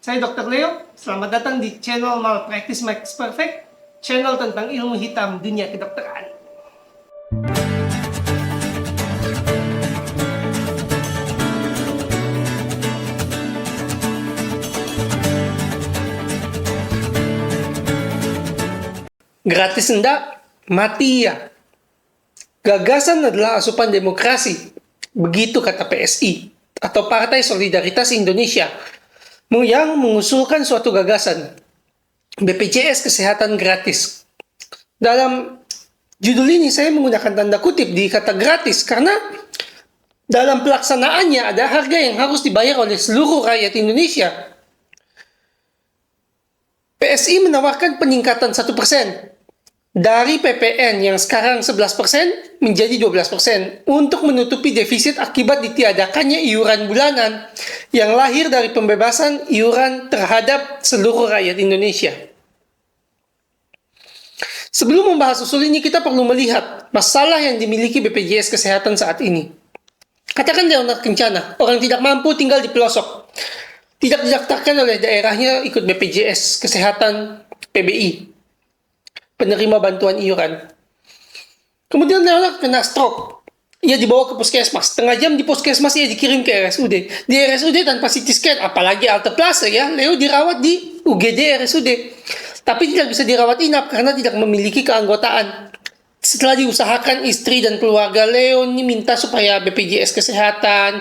Saya Dr. Leo, selamat datang di channel Malpractice Makes Perfect, channel tentang ilmu hitam dunia kedokteran. Gratis enggak, mati ya. Gagasan adalah asupan demokrasi, begitu kata PSI, atau Partai Solidaritas Indonesia, yang mengusulkan suatu gagasan, BPJS Kesehatan Gratis. Dalam judul ini saya menggunakan tanda kutip di kata gratis, karena dalam pelaksanaannya ada harga yang harus dibayar oleh seluruh rakyat Indonesia. PSI menawarkan peningkatan 1%. Dari PPN yang sekarang 11% menjadi 12% untuk menutupi defisit akibat ditiadakannya iuran bulanan yang lahir dari pembebasan iuran terhadap seluruh rakyat Indonesia. Sebelum membahas usul ini, kita perlu melihat masalah yang dimiliki BPJS Kesehatan saat ini. Katakan Leonard Kencana, orang tidak mampu tinggal di pelosok, tidak didaftarkan oleh daerahnya ikut BPJS Kesehatan PBI, penerima bantuan iuran. Kemudian Leonard kena stroke. Ia dibawa ke puskesmas. Setengah jam di puskesmas ia dikirim ke RSUD. Di RSUD tanpa CT scan, apalagi alteplase ya. Leo dirawat di UGD RSUD. Tapi tidak bisa dirawat inap karena tidak memiliki keanggotaan. Setelah diusahakan istri dan keluarga, Leo ini minta supaya BPJS Kesehatan,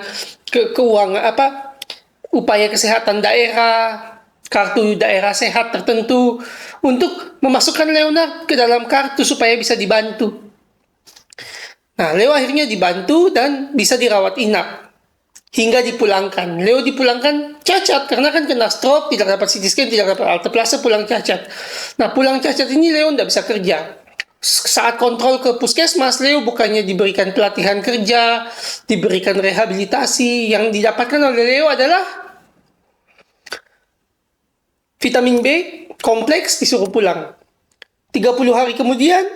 upaya kesehatan daerah, kartu daerah sehat tertentu untuk memasukkan Leonard ke dalam kartu supaya bisa dibantu. Nah, Leo akhirnya dibantu dan bisa dirawat inap hingga dipulangkan. Leo dipulangkan cacat karena kan kena stroke, tidak dapat CT scan, tidak dapat alteplase, pulang cacat. Nah, pulang cacat ini Leo tidak bisa kerja. Saat kontrol ke puskesmas, Leo bukannya diberikan pelatihan kerja, diberikan rehabilitasi. Yang didapatkan oleh Leo adalah vitamin B kompleks, disuruh pulang. 30 hari kemudian,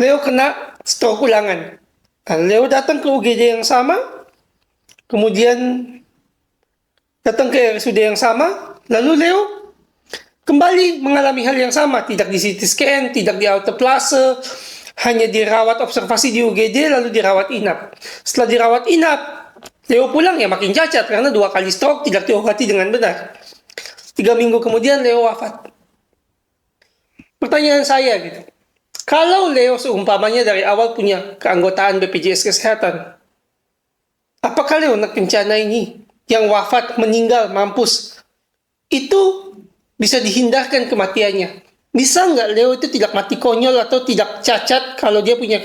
Leo kena stroke ulangan. Leo datang ke UGD yang sama, kemudian datang ke RSUD yang sama, lalu Leo kembali mengalami hal yang sama. Tidak di CT scan, tidak di alteplase, hanya dirawat observasi di UGD, lalu dirawat inap. Setelah dirawat inap, Leo pulang ya makin cacat karena 2 kali stroke tidak diobati dengan benar. 3 minggu kemudian Leo wafat. Pertanyaan saya gitu, kalau Leo seumpamanya dari awal punya keanggotaan BPJS Kesehatan, apakah Leonard Kencana ini yang wafat, meninggal, mampus, itu bisa dihindarkan kematiannya? Bisa nggak Leo itu tidak mati konyol atau tidak cacat kalau dia punya,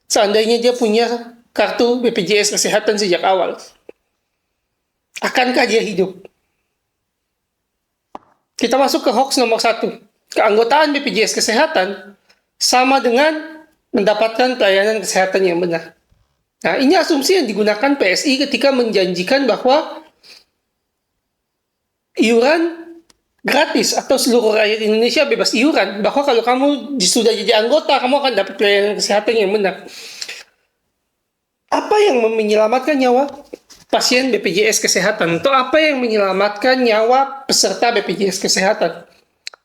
seandainya dia punya kartu BPJS Kesehatan sejak awal? Akankah dia hidup? Kita masuk ke hoax nomor 1. Keanggotaan BPJS Kesehatan sama dengan mendapatkan pelayanan kesehatan yang benar. Nah, ini asumsi yang digunakan PSI ketika menjanjikan bahwa iuran gratis atau seluruh rakyat Indonesia bebas iuran. Bahwa kalau kamu sudah jadi anggota, kamu akan dapat pelayanan kesehatan yang benar. Apa yang menyelamatkan nyawa pasien BPJS Kesehatan? Atau apa yang menyelamatkan nyawa peserta BPJS Kesehatan?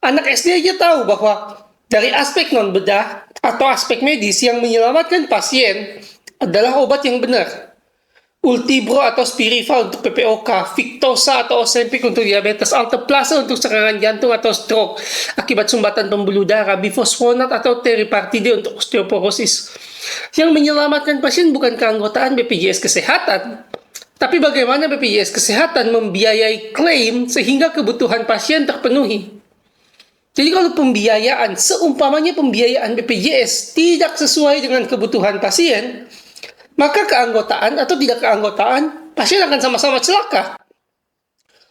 Anak SD aja tahu bahwa dari aspek non-bedah atau aspek medis yang menyelamatkan pasien adalah obat yang benar. Ultibro atau Spiriva untuk PPOK, Victoza atau Ozempic untuk diabetes, Alteplase untuk serangan jantung atau stroke akibat sumbatan pembuluh darah, bifosfonat atau teripartide untuk osteoporosis. Yang menyelamatkan pasien bukan keanggotaan BPJS Kesehatan, tapi bagaimana BPJS Kesehatan membiayai klaim sehingga kebutuhan pasien terpenuhi. Jadi kalau pembiayaan, seumpamanya pembiayaan BPJS tidak sesuai dengan kebutuhan pasien, maka keanggotaan atau tidak keanggotaan, pasien akan sama-sama celaka.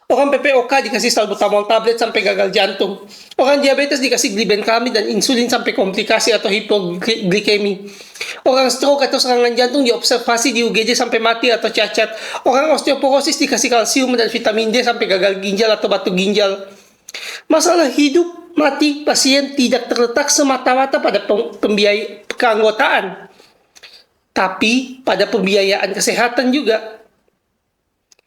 Orang PPOK dikasih salbutamol tablet sampai gagal jantung. Orang diabetes dikasih glibenclamid dan insulin sampai komplikasi atau hipoglikemi. Orang stroke atau serangan jantung diobservasi di UGD sampai mati atau cacat. Orang osteoporosis dikasih kalsium dan vitamin D sampai gagal ginjal atau batu ginjal. Masalah hidup mati pasien tidak terletak semata-mata pada keanggotaan, tapi pada pembiayaan kesehatan juga.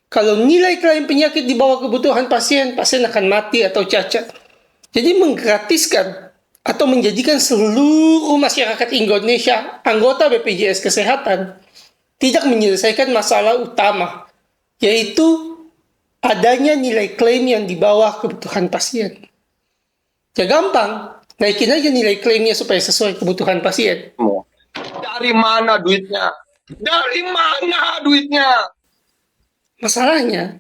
Kalau nilai klaim penyakit di bawah kebutuhan pasien, pasien akan mati atau cacat. Jadi menggratiskan atau menjadikan seluruh masyarakat Indonesia anggota BPJS Kesehatan tidak menyelesaikan masalah utama, yaitu adanya nilai klaim yang di bawah kebutuhan pasien. Ya gampang, naikin aja nilai klaimnya supaya sesuai kebutuhan pasien. Dari mana duitnya? Dari mana duitnya? Masalahnya,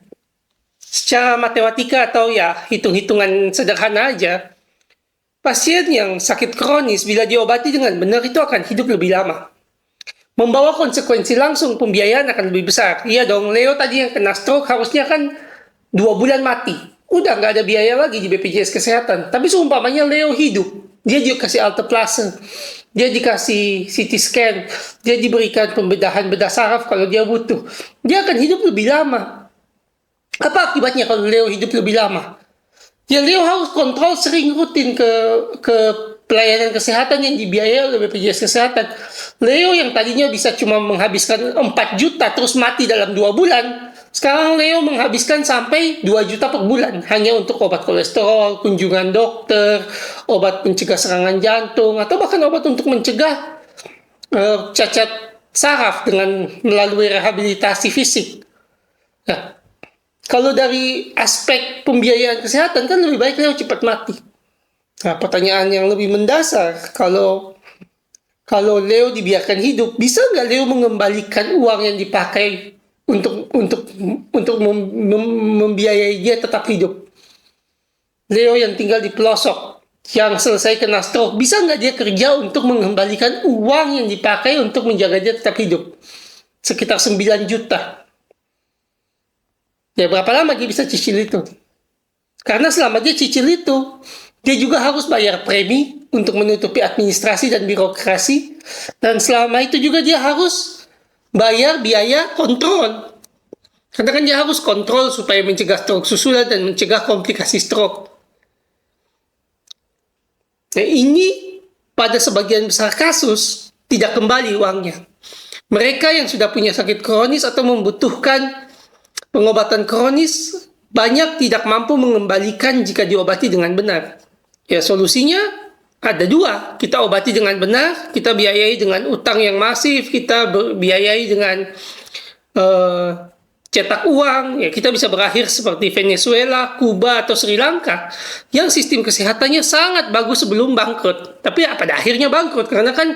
secara matematika atau ya hitung-hitungan sederhana aja, pasien yang sakit kronis bila diobati dengan benar itu akan hidup lebih lama. Membawa konsekuensi langsung pembiayaan akan lebih besar. Iya dong, Leo tadi yang kena stroke harusnya kan 2 bulan mati. Udah nggak ada biaya lagi di BPJS Kesehatan. Tapi seumpamanya Leo hidup, dia juga kasih alteplase, dia dikasih CT scan, dia diberikan pembedahan bedah saraf kalau dia butuh. Dia akan hidup lebih lama. Apa akibatnya kalau Leo hidup lebih lama? Ya Leo harus kontrol sering rutin ke pelayanan kesehatan yang dibiayai oleh BPJS Kesehatan. Leo yang tadinya bisa cuma menghabiskan 4 juta terus mati dalam 2 bulan, sekarang Leo menghabiskan sampai 2 juta per bulan hanya untuk obat kolesterol, kunjungan dokter, obat pencegah serangan jantung, atau bahkan obat untuk mencegah cacat saraf dengan melalui rehabilitasi fisik. Nah, kalau dari aspek pembiayaan kesehatan kan lebih baik Leo cepat mati. Nah, pertanyaan yang lebih mendasar, kalau Leo dibiarkan hidup, bisa nggak Leo mengembalikan uang yang dipakai untuk membiayai dia tetap hidup? Leo yang tinggal di pelosok, yang selesai kena stroke, bisa nggak dia kerja untuk mengembalikan uang yang dipakai untuk menjaga dia tetap hidup? Sekitar 9 juta. Ya berapa lama dia bisa cicil itu? Karena selama dia cicil itu, dia juga harus bayar premi untuk menutupi administrasi dan birokrasi. Dan selama itu juga dia harus bayar biaya kontrol. Karena kan dia harus kontrol supaya mencegah stroke susulan dan mencegah komplikasi stroke. Nah ini pada sebagian besar kasus tidak kembali uangnya. Mereka yang sudah punya sakit kronis atau membutuhkan pengobatan kronis banyak tidak mampu mengembalikan jika diobati dengan benar. Ya solusinya ada 2. Kita obati dengan benar, kita biayai dengan utang yang masif, kita biayai dengan cetak uang. Ya kita bisa berakhir seperti Venezuela, Kuba, atau Sri Lanka yang sistem kesehatannya sangat bagus sebelum bangkrut. Tapi ya, pada akhirnya bangkrut karena kan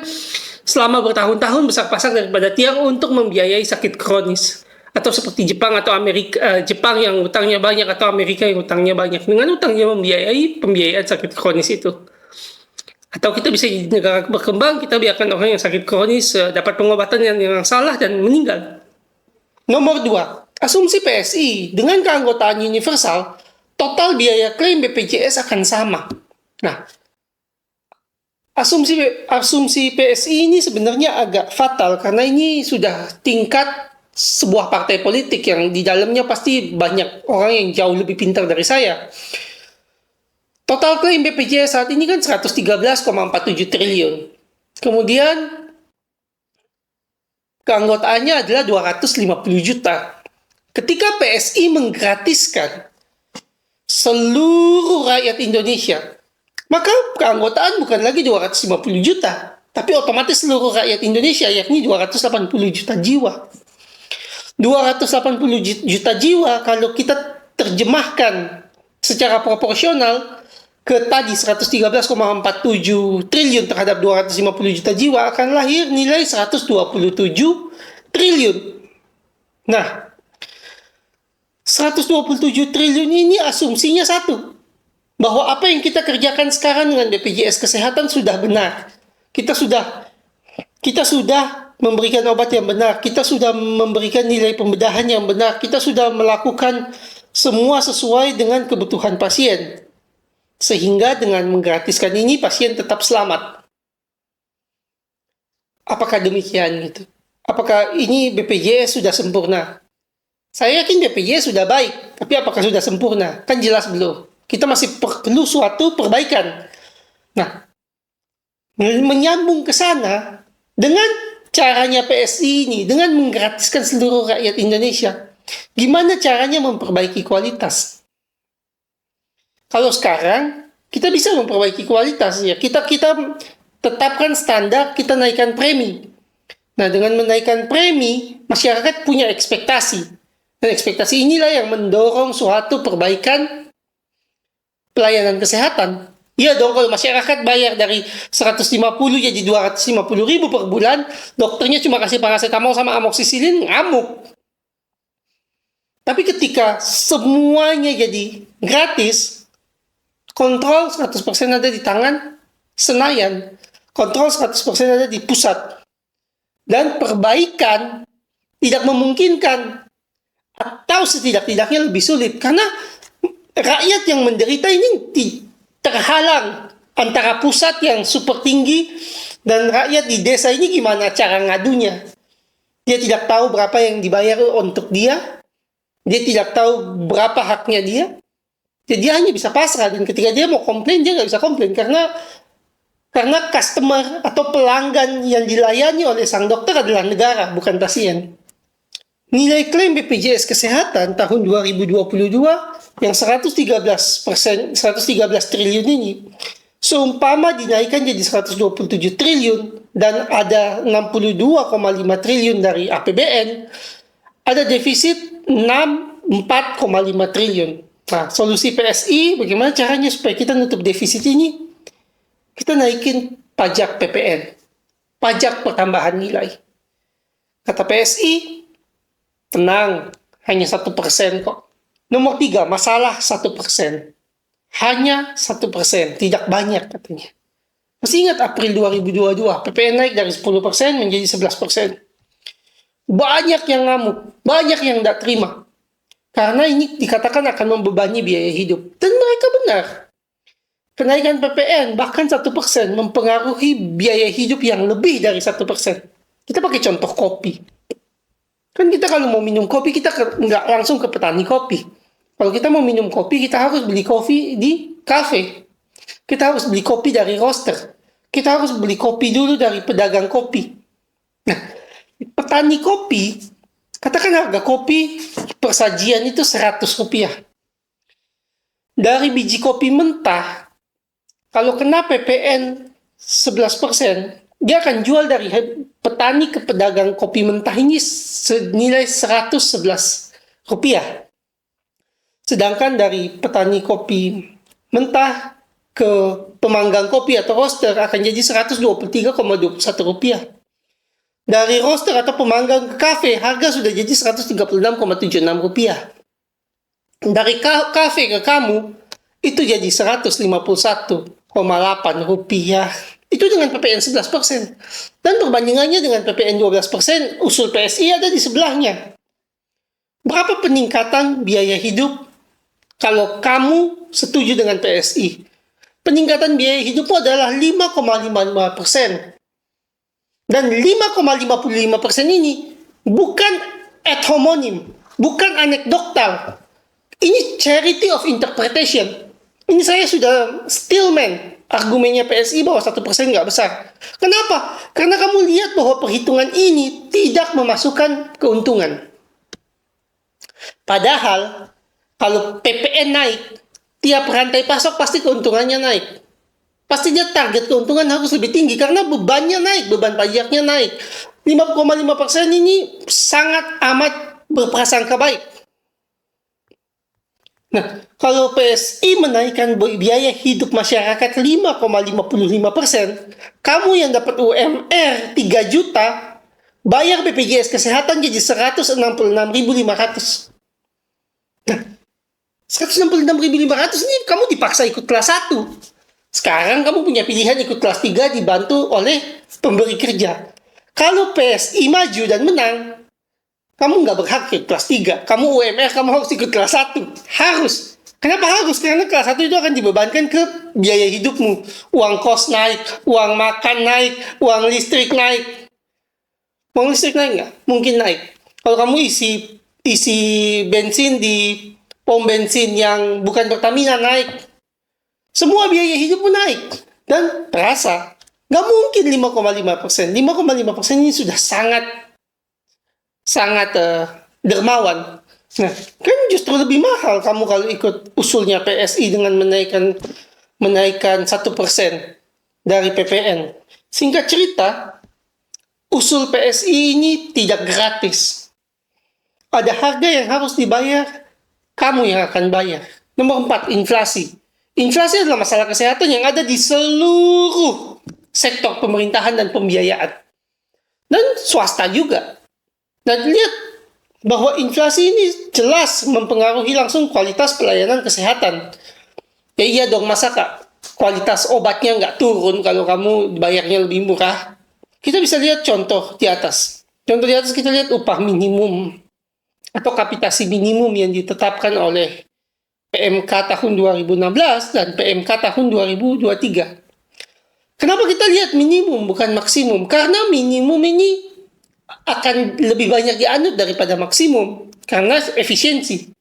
selama bertahun-tahun besar-pasak daripada tiang untuk membiayai sakit kronis. Atau seperti Jepang atau Amerika, Jepang yang utangnya banyak atau Amerika yang utangnya banyak. Dengan utangnya membiayai pembiayaan sakit kronis itu. Atau kita bisa di negara berkembang, kita biarkan orang yang sakit kronis dapat pengobatan yang salah dan meninggal. Nomor 2, asumsi PSI dengan keanggotaan universal, total biaya klaim BPJS akan sama. Nah, asumsi PSI ini sebenarnya agak fatal karena ini sudah tingkat sebuah partai politik yang di dalamnya pasti banyak orang yang jauh lebih pintar dari saya. Total klaim BPJS saat ini kan 113,47 triliun. Kemudian keanggotaannya adalah 250 juta. Ketika PSI menggratiskan seluruh rakyat Indonesia, maka keanggotaan bukan lagi 250 juta, tapi otomatis seluruh rakyat Indonesia, yakni 280 juta jiwa. 280 juta jiwa kalau kita terjemahkan secara proporsional ke tadi 113,47 triliun terhadap 250 juta jiwa akan lahir nilai 127 triliun. Nah, 127 triliun ini asumsinya satu, bahwa apa yang kita kerjakan sekarang dengan BPJS Kesehatan sudah benar. Kita sudah memberikan obat yang benar, kita sudah memberikan nilai pembedahan yang benar, kita sudah melakukan semua sesuai dengan kebutuhan pasien. Sehingga dengan menggratiskan ini, pasien tetap selamat. Apakah demikian gitu? Apakah ini BPJS sudah sempurna? Saya yakin BPJS sudah baik, tapi apakah sudah sempurna? Kan jelas belum. Kita masih perlu suatu perbaikan. Nah, menyambung ke sana dengan caranya PSI ini, dengan menggratiskan seluruh rakyat Indonesia, Gimana caranya memperbaiki kualitas? Kalau sekarang, kita bisa memperbaiki kualitas. Ya, kita tetapkan standar, kita naikkan premi. Nah, dengan menaikkan premi, masyarakat punya ekspektasi. Dan ekspektasi inilah yang mendorong suatu perbaikan pelayanan kesehatan. Iya dong, kalau masyarakat bayar dari 150 jadi 250 ribu per bulan, dokternya cuma kasih paracetamol sama amoxicillin, ngamuk. Tapi ketika semuanya jadi gratis, kontrol 100% ada di tangan Senayan, kontrol 100% ada di pusat. Dan perbaikan tidak memungkinkan, atau setidak-tidaknya lebih sulit, karena rakyat yang menderita ini terhalang antara pusat yang super tinggi dan rakyat di desa ini gimana cara ngadunya. Dia tidak tahu berapa yang dibayar untuk dia tidak tahu berapa haknya dia. Jadi dia hanya bisa pasrah, dan ketika dia mau komplain, dia nggak bisa komplain karena customer atau pelanggan yang dilayani oleh sang dokter adalah negara, bukan pasien. Nilai klaim BPJS Kesehatan tahun 2022 yang 113 triliun ini, seumpama dinaikkan jadi 127 triliun dan ada 62,5 triliun dari APBN, ada defisit 4,5 triliun. Nah, solusi PSI, bagaimana caranya supaya kita nutup defisit ini? Kita naikin pajak PPN, pajak pertambahan nilai. Kata PSI, tenang, hanya 1% kok. Nomor 3, masalah 1%. Hanya 1%, tidak banyak katanya. Masih ingat April 2022, PPN naik dari 10% menjadi 11%. Banyak yang ngamuk, banyak yang tidak terima. Karena ini dikatakan akan membebani biaya hidup. Dan mereka benar. Kenaikan PPN bahkan 1% mempengaruhi biaya hidup yang lebih dari 1%. Kita pakai contoh kopi. Kan kita kalau mau minum kopi, kita nggak langsung ke petani kopi. Kalau kita mau minum kopi, kita harus beli kopi di kafe. Kita harus beli kopi dari roaster. Kita harus beli kopi dulu dari pedagang kopi. Nah, petani kopi, katakan harga kopi persajian itu 100 rupiah. Dari biji kopi mentah, kalau kena PPN 11%, dia akan jual dari petani ke pedagang kopi mentah ini senilai 111 rupiah. Sedangkan dari petani kopi mentah ke pemanggang kopi atau roaster akan jadi 123,21 rupiah. Dari roaster atau pemanggang ke kafe, harga sudah jadi 136,76 rupiah. Dari kafe ke kamu, itu jadi 151,8 rupiah. Itu dengan PPN 11%. Dan perbandingannya dengan PPN 12%, usul PSI ada di sebelahnya. Berapa peningkatan biaya hidup kalau kamu setuju dengan PSI? Peningkatan biaya hidupmu adalah 5,55%. Dan 5,55% ini bukan ad hominem, bukan anekdotal. Ini charity of interpretation. Ini saya sudah stillman argumennya PSI bahwa 1% nggak besar. Kenapa? Karena kamu lihat bahwa perhitungan ini tidak memasukkan keuntungan. Padahal, kalau PPN naik, tiap rantai pasok pasti keuntungannya naik. Pasti dia target keuntungan harus lebih tinggi karena bebannya naik, beban pajaknya naik. 5,5% ini sangat amat berprasangka baik. Nah, kalau PSI menaikkan biaya hidup masyarakat 5,55%, kamu yang dapat UMR 3 juta, bayar BPJS Kesehatan jadi 166.500. Nah, 166.500 ini kamu dipaksa ikut kelas 1. Sekarang kamu punya pilihan ikut kelas 3 dibantu oleh pemberi kerja. Kalau PSI maju dan menang, kamu nggak berhak ikut kelas 3. Kamu UMR, kamu harus ikut kelas 1. Harus. Kenapa harus? Karena kelas 1 itu akan dibebankan ke biaya hidupmu. Uang kos naik, uang makan naik, uang listrik naik. Uang listrik naik nggak? Mungkin naik. Kalau kamu isi bensin di pom bensin yang bukan Pertamina naik. Semua biaya hidupmu naik. Dan terasa. Nggak mungkin 5,5%. 5,5% ini sudah sangat dermawan. Nah, kan justru lebih mahal kamu kalau ikut usulnya PSI dengan menaikkan 1% dari PPN. Singkat cerita, usul PSI ini tidak gratis. Ada harga yang harus dibayar, kamu yang akan bayar. Nomor 4, inflasi. Inflasi adalah masalah kesehatan yang ada di seluruh sektor pemerintahan dan pembiayaan. Dan swasta juga. Dan lihat bahwa inflasi ini jelas mempengaruhi langsung kualitas pelayanan kesehatan. Ya iya dong, masa kualitas obatnya nggak turun kalau kamu bayarnya lebih murah? Kita bisa lihat contoh di atas. Contoh di atas kita lihat upah minimum atau kapitasi minimum yang ditetapkan oleh PMK tahun 2016 dan PMK tahun 2023. Kenapa kita lihat minimum bukan maksimum? Karena minimum ini akan lebih banyak dianut daripada maksimum karena efisiensi.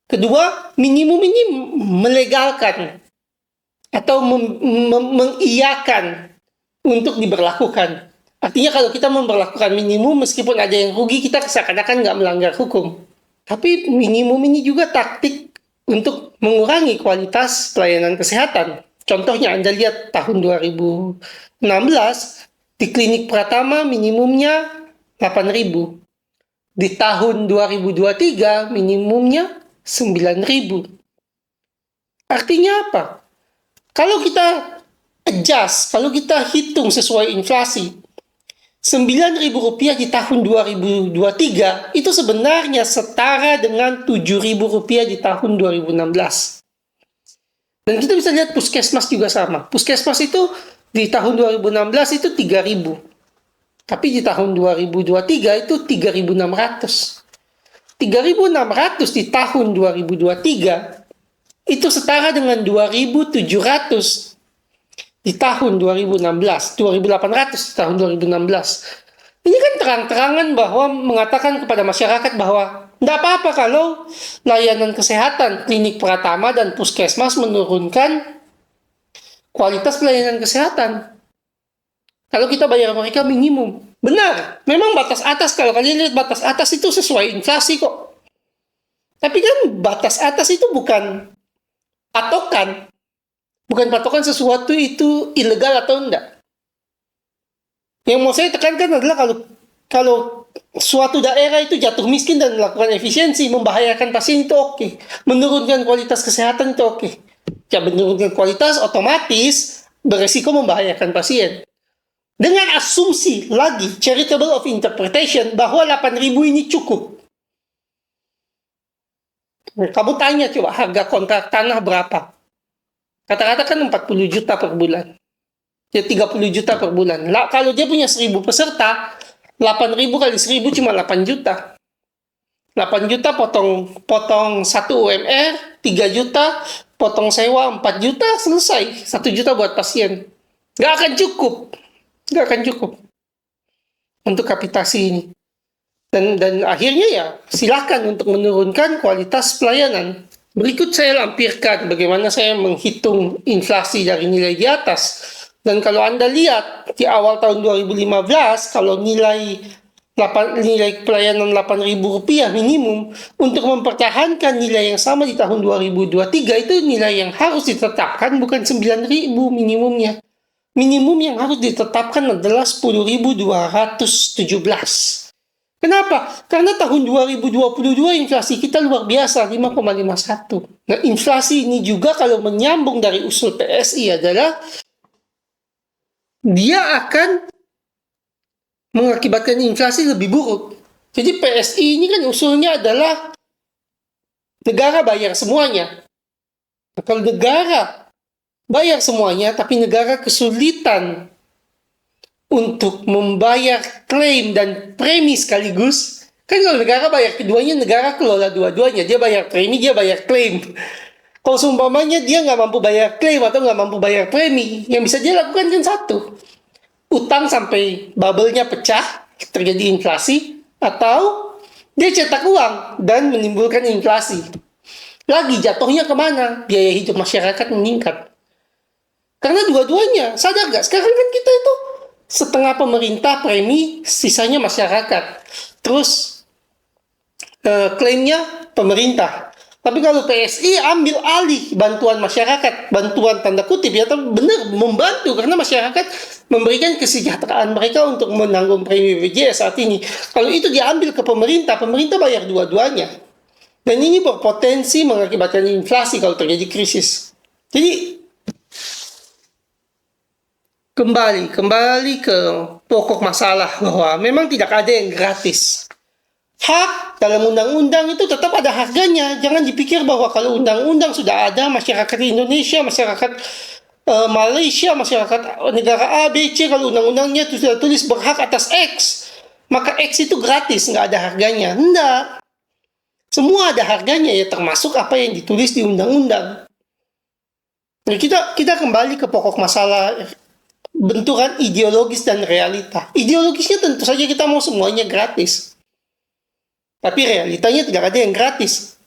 Kedua, minimum ini melegalkan atau mengiyakan untuk diberlakukan. Artinya kalau kita memperlakukan minimum meskipun ada yang rugi, kita seakan-akan nggak melanggar hukum. Tapi minimum ini juga taktik untuk mengurangi kualitas pelayanan kesehatan. Contohnya Anda lihat tahun 2016 di klinik Pratama minimumnya 8.000. Di tahun 2023 minimumnya 9.000. Artinya apa? Kalau kita adjust, kalau kita hitung sesuai inflasi, Rp9.000 di tahun 2023 itu sebenarnya setara dengan Rp7.000 di tahun 2016. Dan kita bisa lihat puskesmas juga sama. Puskesmas itu di tahun 2016 itu 3.000. Tapi di tahun 2023 itu 3.600. 3.600 di tahun 2023 itu setara dengan 2.700 di tahun 2016, 2.800 di tahun 2016. Ini kan terang-terangan bahwa mengatakan kepada masyarakat bahwa tidak apa-apa kalau layanan kesehatan klinik Pratama dan puskesmas menurunkan kualitas pelayanan kesehatan. Kalau kita bayar mereka minimum. Benar, memang batas atas, kalau kalian lihat batas atas itu sesuai inflasi kok. Tapi kan batas atas itu bukan patokan. Bukan patokan sesuatu itu ilegal atau enggak. Yang mau saya tekankan adalah kalau suatu daerah itu jatuh miskin dan melakukan efisiensi, membahayakan pasien itu oke. Menurunkan kualitas kesehatan itu oke. Ya, menurunkan kualitas otomatis beresiko membahayakan pasien. Dengan asumsi lagi, charitable of interpretation, bahwa 8.000 ini cukup. Kamu tanya coba harga kontrak tanah berapa? Kata-kata kan 40 juta per bulan. Ya 30 juta per bulan. Kalau dia punya 1.000 peserta, 8.000 kali 1.000 cuma 8 juta. 8 juta potong 1 UMR, 3 juta, potong sewa 4 juta, selesai. 1 juta buat pasien. Nggak akan cukup untuk kapitasi ini. Dan akhirnya ya silakan untuk menurunkan kualitas pelayanan. Berikut saya lampirkan bagaimana saya menghitung inflasi dari nilai di atas. Dan kalau Anda lihat di awal tahun 2015, kalau nilai pelayanan Rp8.000 minimum, untuk mempertahankan nilai yang sama di tahun 2023 itu nilai yang harus ditetapkan bukan 9.000 minimumnya. Minimum yang harus ditetapkan adalah 10.217. Kenapa? Karena tahun 2022 inflasi kita luar biasa, 5,51. Nah, inflasi ini juga kalau menyambung dari usul PSI adalah dia akan mengakibatkan inflasi lebih buruk. Jadi PSI ini kan usulnya adalah negara bayar semuanya. Nah, kalau negara bayar semuanya, tapi negara kesulitan untuk membayar klaim dan premi sekaligus, kan kalau negara bayar keduanya, negara kelola dua-duanya. Dia bayar premi, dia bayar klaim. Kalau seumpamanya dia nggak mampu bayar klaim atau nggak mampu bayar premi, yang bisa dia lakukan kan satu. Utang sampai bubble-nya pecah, terjadi inflasi, atau dia cetak uang dan menimbulkan inflasi. Lagi jatuhnya kemana? Biaya hidup masyarakat meningkat. Karena dua-duanya, sadar nggak? Sekarang kan kita itu setengah pemerintah premi, sisanya masyarakat. Terus klaimnya pemerintah. Tapi kalau PSI ambil alih bantuan masyarakat, bantuan tanda kutip ya, tapi benar membantu karena masyarakat memberikan kesejahteraan mereka untuk menanggung premi BPJS saat ini. Kalau itu diambil ke pemerintah, pemerintah bayar dua-duanya. Dan ini berpotensi mengakibatkan inflasi kalau terjadi krisis. Jadi kembali ke pokok masalah bahwa memang tidak ada yang gratis. Hak dalam undang-undang itu tetap ada harganya. Jangan dipikir bahwa kalau undang-undang sudah ada, masyarakat Indonesia, masyarakat Malaysia, masyarakat negara A, B, C, kalau undang-undangnya sudah tulis berhak atas X, maka X itu gratis, nggak ada harganya. Enggak. Semua ada harganya ya, termasuk apa yang ditulis di undang-undang. Nah, kita kembali ke pokok masalah benturan ideologis dan realita. Ideologisnya tentu saja kita mau semuanya gratis. Tapi realitanya tidak ada yang gratis.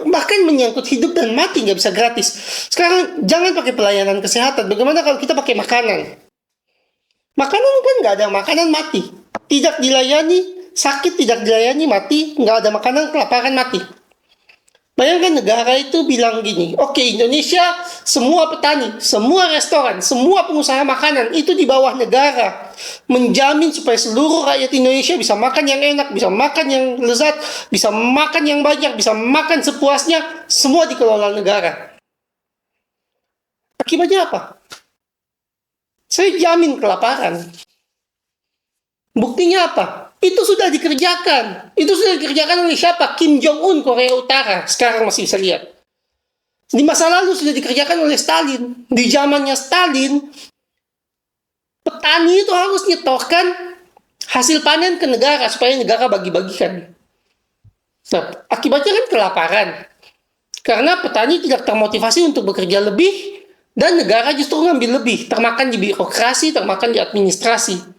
Bahkan menyangkut hidup dan mati nggak bisa gratis. Sekarang jangan pakai pelayanan kesehatan. Bagaimana kalau kita pakai makanan? Makanan kan nggak ada makanan mati. Tidak dilayani, sakit tidak dilayani, mati. Nggak ada makanan, kelaparan, mati. Bayangkan negara itu bilang gini, oke, Indonesia semua petani, semua restoran, semua pengusaha makanan itu di bawah negara. Menjamin supaya seluruh rakyat Indonesia bisa makan yang enak, bisa makan yang lezat, bisa makan yang banyak, bisa makan sepuasnya, semua dikelola negara. Akibatnya apa? Saya jamin kelaparan. Buktinya apa? Itu sudah dikerjakan. Itu sudah dikerjakan oleh siapa? Kim Jong-un, Korea Utara. Sekarang masih bisa lihat. Di masa lalu sudah dikerjakan oleh Stalin. Di zamannya Stalin, petani itu harus nyetorkan hasil panen ke negara supaya negara bagi-bagikan. Nah, akibatnya kan kelaparan. Karena petani tidak termotivasi untuk bekerja lebih dan negara justru ngambil lebih. Termakan di birokrasi, termakan di administrasi.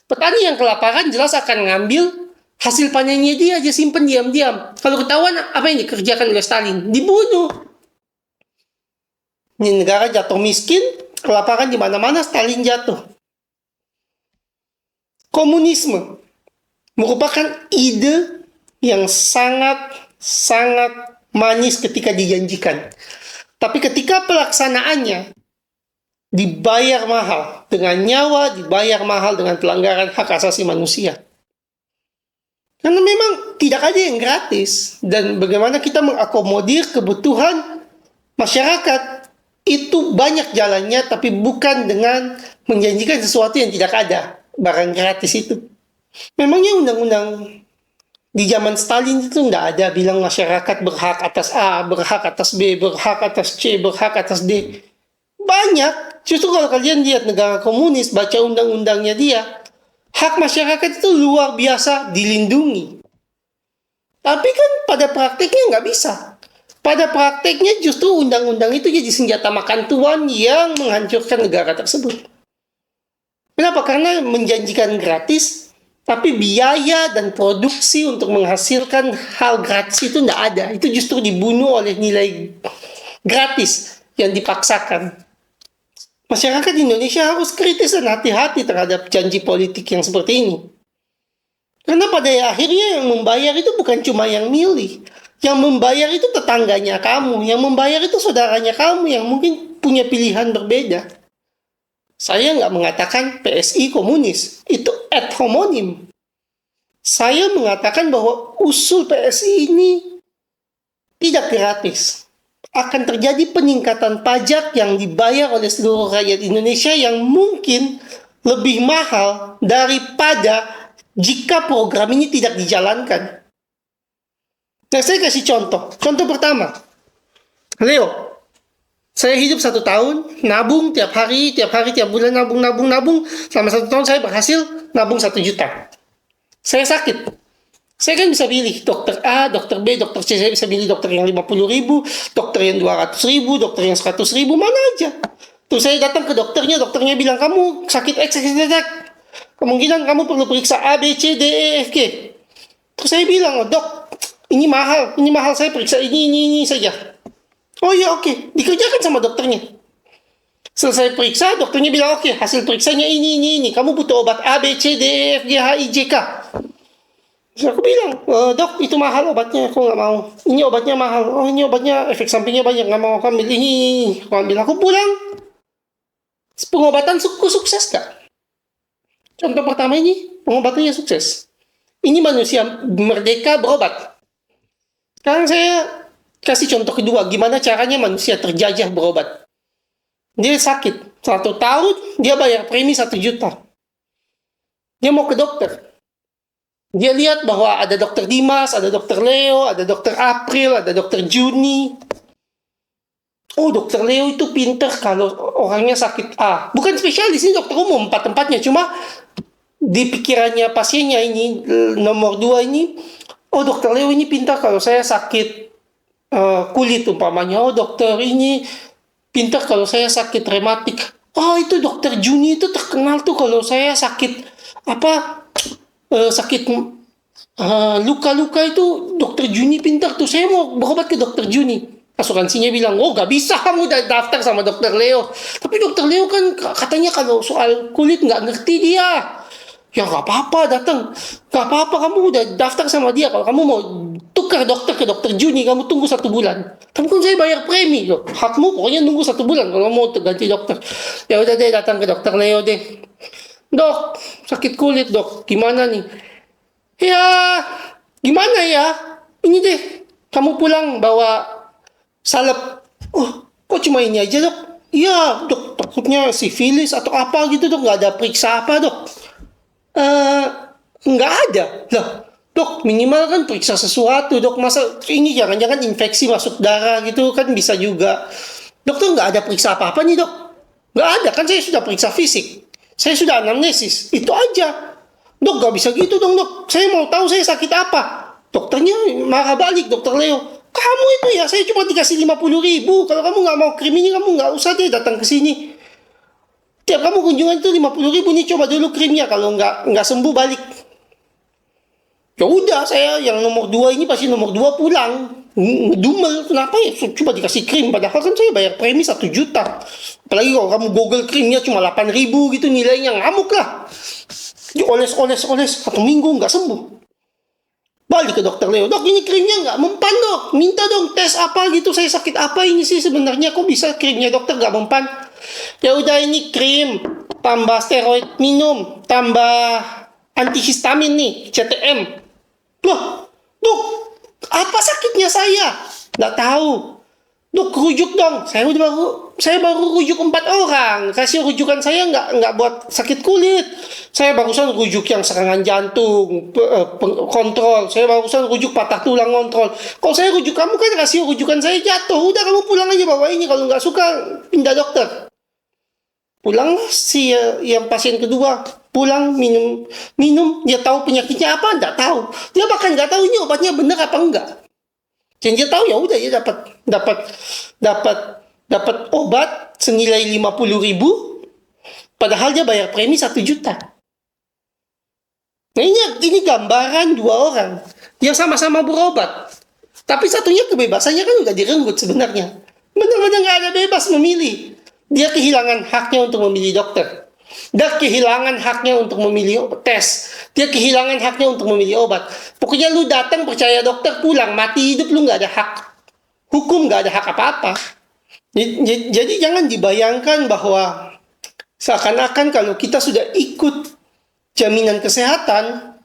Petani yang kelaparan jelas akan ngambil hasil panennya dia simpen diam-diam. Kalau ketahuan, apa yang dikerjakan oleh Stalin? Dibunuh. Ini negara jatuh miskin, kelaparan di mana-mana, Stalin jatuh. Komunisme merupakan ide yang sangat manis ketika dijanjikan. Tapi ketika pelaksanaannya dibayar mahal dengan nyawa, dibayar mahal dengan pelanggaran hak asasi manusia. Karena memang tidak ada yang gratis. Dan bagaimana kita mengakomodir kebutuhan masyarakat itu banyak jalannya, tapi bukan dengan menjanjikan sesuatu yang tidak ada. Barang gratis itu. Memangnya undang-undang di zaman Stalin itu tidak ada bilang masyarakat berhak atas A, berhak atas B, berhak atas C, berhak atas D. Banyak. Justru kalau kalian lihat negara komunis, baca undang-undangnya dia, hak masyarakat itu luar biasa dilindungi. Tapi kan pada prakteknya nggak bisa. Pada prakteknya justru undang-undang itu jadi senjata makan tuan yang menghancurkan negara tersebut. Kenapa? Karena menjanjikan gratis, tapi biaya dan produksi untuk menghasilkan hal gratis itu nggak ada. Itu justru dibunuh oleh nilai gratis yang dipaksakan. Masyarakat Indonesia harus kritis dan hati-hati terhadap janji politik yang seperti ini. Karena pada akhirnya yang membayar itu bukan cuma yang milih. Yang membayar itu tetangganya kamu. Yang membayar itu saudaranya kamu yang mungkin punya pilihan berbeda. Saya nggak mengatakan PSI komunis. Itu ad hominem. Saya mengatakan bahwa usul PSI ini tidak gratis. Akan terjadi peningkatan pajak yang dibayar oleh seluruh rakyat Indonesia yang mungkin lebih mahal daripada jika program ini tidak dijalankan. Nah, saya kasih contoh. Contoh pertama. Leo, saya hidup 1 tahun, nabung tiap hari, tiap bulan nabung. Selama 1 tahun saya berhasil nabung 1 juta. Saya sakit. Saya kan bisa pilih dokter A, dokter B, dokter C. Saya bisa pilih dokter yang 50.000, dokter yang 200.000, dokter yang 100.000, mana aja. Terus saya datang ke dokternya bilang, kamu sakit X. Kemungkinan kamu perlu periksa A, B, C, D, E, F, G. Terus saya bilang, dok, ini mahal saya periksa ini saja. Oh iya, oke. Dikerjakan sama dokternya. Selesai periksa, dokternya bilang, oke, hasil periksanya ini. Kamu butuh obat A, B, C, D, E, F, G, H, I, J, K. Terus aku bilang, dok itu mahal obatnya, aku nggak mau. Ini obatnya mahal, oh ini obatnya efek sampingnya banyak, nggak mau aku ambil ini. Aku ambil, aku pulang. Pengobatan sukses gak? Contoh pertama ini, pengobatannya sukses. Ini manusia merdeka berobat. Sekarang saya kasih contoh kedua, gimana caranya manusia terjajah berobat. Dia sakit, 1 tahun, dia bayar premi 1 juta. Dia mau ke dokter. Dia lihat bahwa ada dokter Dimas, ada dokter Leo, ada dokter April, ada dokter Juni. Oh, dokter Leo itu pinter kalau orangnya sakit A. Bukan spesialis, ini dokter umum, empat-empatnya. Cuma di pikirannya pasiennya ini, nomor 2 ini, oh dokter Leo ini pintar kalau saya sakit kulit umpamanya. Oh dokter ini pintar kalau saya sakit rematik. Oh itu dokter Juni itu terkenal tuh kalau saya sakit sakit luka-luka itu dokter Juni pintar tuh. Saya mau berobat ke dokter Juni. Asuransinya bilang, oh gak bisa kamu daftar sama dokter Leo. Tapi dokter Leo kan katanya kalau soal kulit gak ngerti dia. Ya gak apa-apa datang. Gak apa-apa kamu udah daftar sama dia. Kalau kamu mau tukar dokter ke dokter Juni, kamu tunggu 1 bulan. Tapi kan saya bayar premi loh. Hakmu pokoknya nunggu 1 bulan kalau mau ganti dokter. Ya udah deh datang ke dokter Leo deh. Dok, sakit kulit dok. Gimana nih? Ya, gimana ya? Ini deh, kamu pulang bawa salep. Oh, kok cuma ini aja dok? Iya dok, takutnya sifilis atau apa gitu dok. Nggak ada periksa apa dok? Nggak ada. Lah, dok minimal kan periksa sesuatu dok. Masa ini jangan-jangan infeksi masuk darah gitu kan bisa juga. Dokter nggak ada periksa apa-apa nih dok? Nggak ada, kan saya sudah periksa fisik. Saya sudah anamnesis, itu aja. Dok nggak bisa gitu dong dok. Saya mau tahu saya sakit apa. Dokternya marah balik, dokter Leo. Kamu itu ya, saya cuma dikasih 50.000. Kalau kamu nggak mau krim ini, kamu nggak usah deh datang ke sini. Tiap kamu kunjungan itu 50.000 nih, coba dulu krimnya. Kalau nggak sembuh balik. Ya udah, saya yang nomor 2 ini pasti nomor 2 pulang. Ngedumel, kenapa ya? Coba dikasih krim, padahal kan saya bayar premi 1 juta. Apalagi kalau kamu Google krimnya cuma 8.000 gitu nilainya, ngamuk lah. Oles 1 minggu nggak sembuh. Balik ke dokter Leo, dok ini krimnya nggak mempan dok, minta dong tes apa gitu, saya sakit apa ini sih sebenarnya, kok bisa krimnya dokter nggak mempan. Ya udah ini krim, tambah steroid minum, tambah antihistamin nih, CTM. Loh, dok, apa sakitnya saya? Nggak tahu. Dok, rujuk dong. Saya baru rujuk 4 orang. Kasih rujukan saya nggak buat sakit kulit. Saya barusan rujuk yang serangan jantung, kontrol. Saya barusan rujuk patah tulang kontrol. Kalau saya rujuk kamu kan kasih rujukan saya jatuh. Udah kamu pulang aja bawa ini. Kalau nggak suka pindah dokter. Pulang si yang pasien kedua. Pulang minum. Dia tahu penyakitnya apa? Nggak tahu. Dia bahkan nggak tahu ini obatnya benar apa enggak. Yang dia tahu ya udah dia dapat obat senilai 50.000, padahal dia bayar premi 1 juta. Nah ini gambaran 2 orang yang sama-sama berobat, tapi satunya kebebasannya kan udah direnggut sebenarnya. Benar-benar nggak ada bebas memilih. Dia kehilangan haknya untuk memilih dokter. Dia kehilangan haknya untuk memilih tes. Dia kehilangan haknya untuk memilih obat. Pokoknya lu datang percaya dokter, pulang mati hidup lu nggak ada hak. Hukum nggak ada hak apa-apa. Jadi jangan dibayangkan bahwa seakan-akan kalau kita sudah ikut jaminan kesehatan,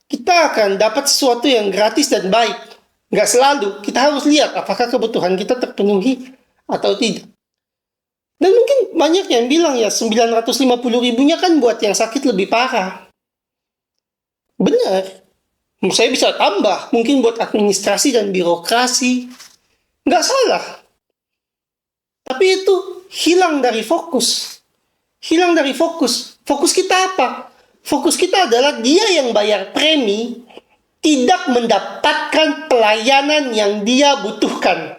kita akan dapat sesuatu yang gratis dan baik. Nggak selalu. Kita harus lihat apakah kebutuhan kita terpenuhi atau tidak. Dan mungkin banyak yang bilang ya 950.000-nya kan buat yang sakit lebih parah. Benar. Saya bisa tambah. Mungkin buat administrasi dan birokrasi. Nggak salah. Tapi itu hilang dari fokus. Hilang dari fokus. Fokus kita apa? Fokus kita adalah dia yang bayar premi tidak mendapatkan pelayanan yang dia butuhkan.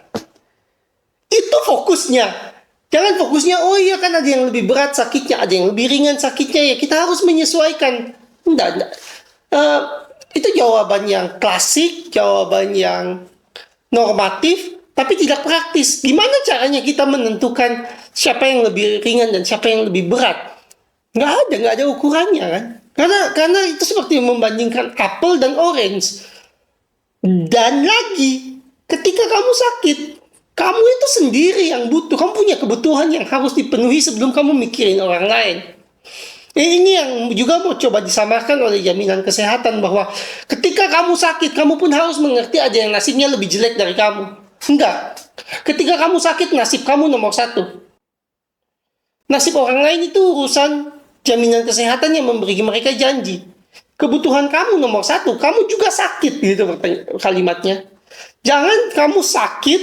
Itu fokusnya. Jangan fokusnya, oh iya kan ada yang lebih berat sakitnya, ada yang lebih ringan sakitnya, ya kita harus menyesuaikan. Enggak. Itu jawaban yang klasik, jawaban yang normatif, tapi tidak praktis. Gimana caranya kita menentukan siapa yang lebih ringan dan siapa yang lebih berat? Nggak ada ukurannya kan. Karena itu seperti membandingkan apel dan orange. Dan lagi, ketika kamu sakit, kamu itu sendiri yang butuh. Kamu punya kebutuhan yang harus dipenuhi sebelum kamu mikirin orang lain. Ini yang juga mau coba disamarkan oleh jaminan kesehatan, bahwa ketika kamu sakit, kamu pun harus mengerti ada yang nasibnya lebih jelek dari kamu. Enggak. Ketika kamu sakit, nasib kamu nomor satu. Nasib orang lain itu urusan jaminan kesehatan yang memberi mereka janji. Kebutuhan kamu nomor satu, kamu juga sakit, gitu kalimatnya. Jangan kamu sakit,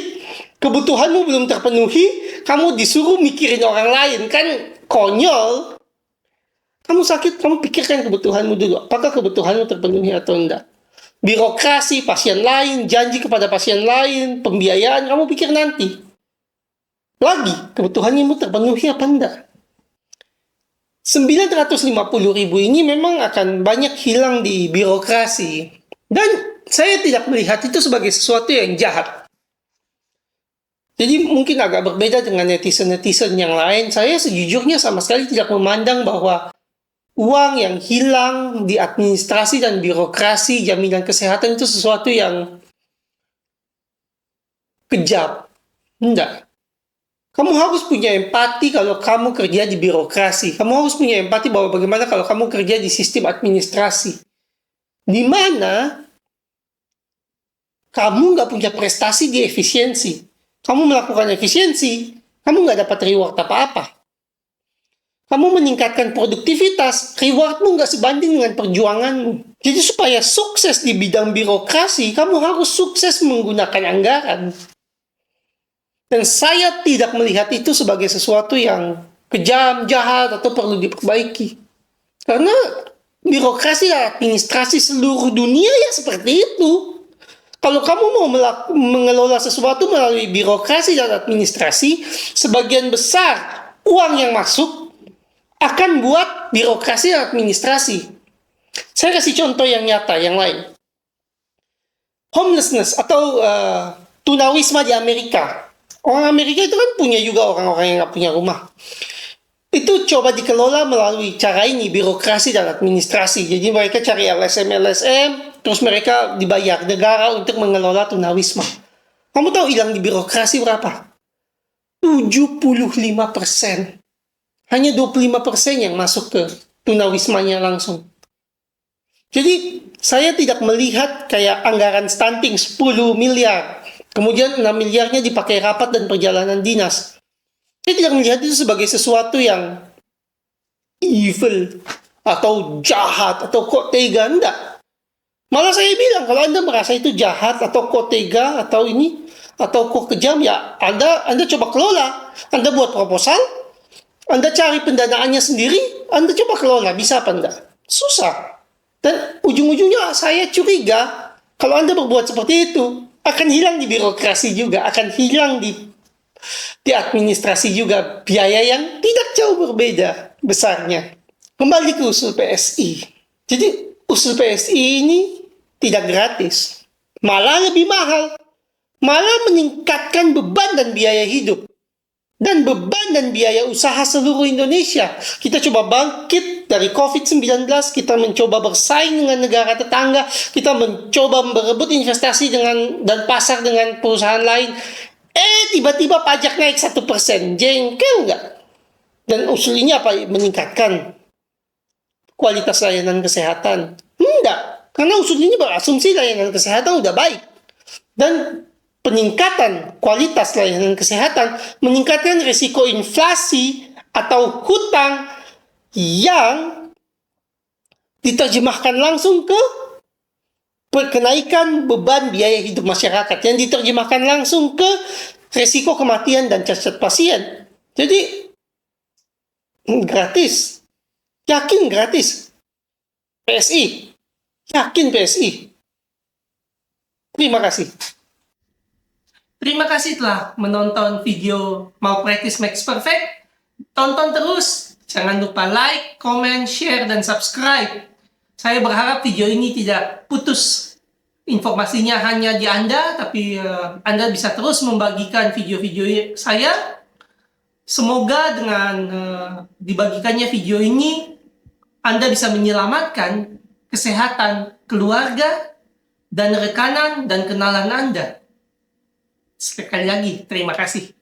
kebutuhanmu belum terpenuhi, kamu disuruh mikirin orang lain. Kan konyol. Kamu sakit, kamu pikirkan kebutuhanmu dulu. Apakah kebutuhanmu terpenuhi atau enggak? Birokrasi, pasien lain, janji kepada pasien lain, pembiayaan, kamu pikir nanti. Lagi, kebutuhanmu terpenuhi apa enggak? 950.000 ini memang akan banyak hilang di birokrasi. Dan saya tidak melihat itu sebagai sesuatu yang jahat. Jadi mungkin agak berbeda dengan netizen-netizen yang lain. Saya sejujurnya sama sekali tidak memandang bahwa uang yang hilang di administrasi dan birokrasi jaminan kesehatan itu sesuatu yang kejam. Enggak. Kamu harus punya empati kalau kamu kerja di birokrasi. Kamu harus punya empati bahwa bagaimana kalau kamu kerja di sistem administrasi. Di mana kamu nggak punya prestasi di efisiensi. Kamu melakukan efisiensi, kamu nggak dapat reward apa-apa. Kamu meningkatkan produktivitas, rewardmu nggak sebanding dengan perjuanganmu. Jadi supaya sukses di bidang birokrasi, kamu harus sukses menggunakan anggaran. Dan saya tidak melihat itu sebagai sesuatu yang kejam, jahat, atau perlu diperbaiki. Karena birokrasi dan administrasi seluruh dunia ya seperti itu. Kalau kamu mau mengelola sesuatu melalui birokrasi dan administrasi, sebagian besar uang yang masuk akan buat birokrasi dan administrasi. Saya kasih contoh yang nyata, yang lain. Homelessness atau tunawisma di Amerika. Orang Amerika itu kan punya juga orang-orang yang nggak punya rumah. Itu coba dikelola melalui cara ini, birokrasi dan administrasi. Jadi mereka cari LSM, terus mereka dibayar negara untuk mengelola tunawisma. Kamu tahu hilang di birokrasi berapa? 75%. Hanya 25% yang masuk ke tunawismanya langsung. Jadi, saya tidak melihat kayak anggaran stunting 10 miliar. Kemudian 6 miliarnya dipakai rapat dan perjalanan dinas. Saya tidak melihat itu sebagai sesuatu yang evil, atau jahat, atau kok tega. Enggak. Malah saya bilang, kalau Anda merasa itu jahat, atau kok tega, atau ini, atau kok kejam, ya Anda coba kelola. Anda buat proposal, Anda cari pendanaannya sendiri, Anda coba kelola, bisa apa enggak? Susah. Dan ujung-ujungnya saya curiga, kalau Anda berbuat seperti itu, akan hilang di birokrasi juga, akan hilang di administrasi juga, biaya yang tidak jauh berbeda besarnya. Kembali ke usul PSI. Jadi, usul PSI ini tidak gratis. Malah lebih mahal. Malah meningkatkan beban dan biaya hidup. Dan beban dan biaya usaha seluruh Indonesia. Kita coba bangkit dari COVID-19, kita mencoba bersaing dengan negara tetangga, kita mencoba berebut investasi dan pasar dengan perusahaan lain. Tiba-tiba pajak naik 1%. Jengkel nggak? Dan usul ini apa? Meningkatkan kualitas layanan kesehatan? Enggak. Karena usul ini berasumsi layanan kesehatan udah baik. Dan peningkatan kualitas layanan kesehatan meningkatkan risiko inflasi atau hutang yang diterjemahkan langsung ke kenaikan beban biaya hidup masyarakat, yang diterjemahkan langsung ke risiko kematian dan cacat pasien. Jadi gratis. Yakin gratis. PSI. Yakin PSI. Terima kasih. Terima kasih telah menonton video Malpractice Makes Perfect. Tonton terus. Jangan lupa like, comment, share, dan subscribe. Saya berharap video ini tidak putus. Informasinya hanya di Anda, tapi Anda bisa terus membagikan video-video saya. Semoga dengan dibagikannya video ini, Anda bisa menyelamatkan kesehatan keluarga dan rekanan dan kenalan Anda. Sekali lagi, terima kasih.